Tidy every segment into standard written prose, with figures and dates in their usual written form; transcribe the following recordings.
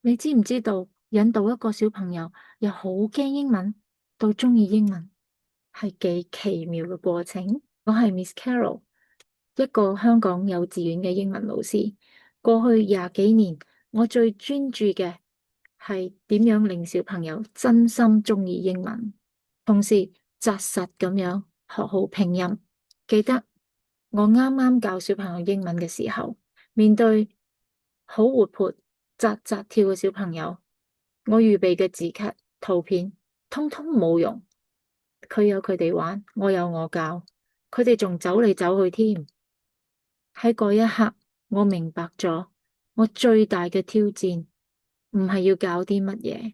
你知唔知道引導一個小朋友由好驚英文到鍾意英文係幾奇妙嘅過程？我係 Miss Carol，一個香港幼稚園嘅英文老師。過去20幾年，我最專注嘅係點樣令小朋友真心鍾意英文，同時紮實咁樣學好拼音。記得我啱啱教小朋友英文嘅時候，面對好活潑、扎扎跳嘅小朋友，我預備嘅字卡、圖片，通通冇用。佢有佢哋玩，我有我教，佢哋仲走嚟走去添。喺嗰一刻，我明白咗，我最大嘅挑戰唔係要教啲乜嘢，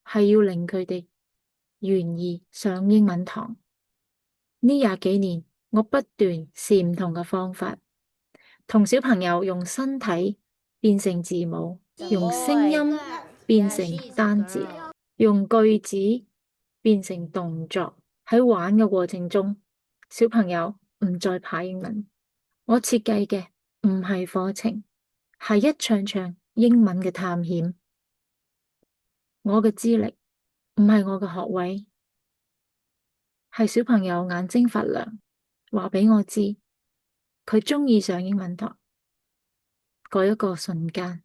係要令佢哋願意上英文堂。呢20幾年，我不斷試唔同嘅方法，同小朋友用身體變成字母，用聲音變成單字，用句子變成動作。喺玩嘅過程中，小朋友唔再怕英文。我設計嘅唔係課程，係一場場英文嘅探險。我嘅資歷唔係我嘅學位，係小朋友眼睛發亮，話畀我知佢鍾意上英文堂。嗰一個瞬間，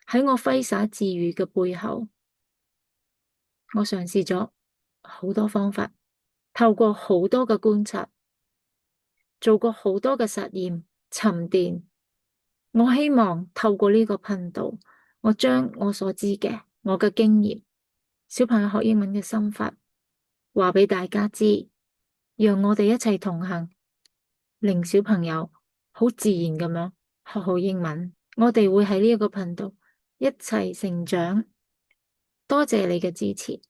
喺我揮灑自如嘅背後，我嘗試咗好多方法，透過好多嘅觀察，做過好多嘅實驗沉澱。我希望透過呢個頻道，我將我所知嘅我嘅經驗，小朋友學英文嘅心法，話畀大家知，讓我哋一齊同行，令小朋友好自然咁樣學好英文。我哋會喺呢一個頻道一齊成長。多謝你嘅支持。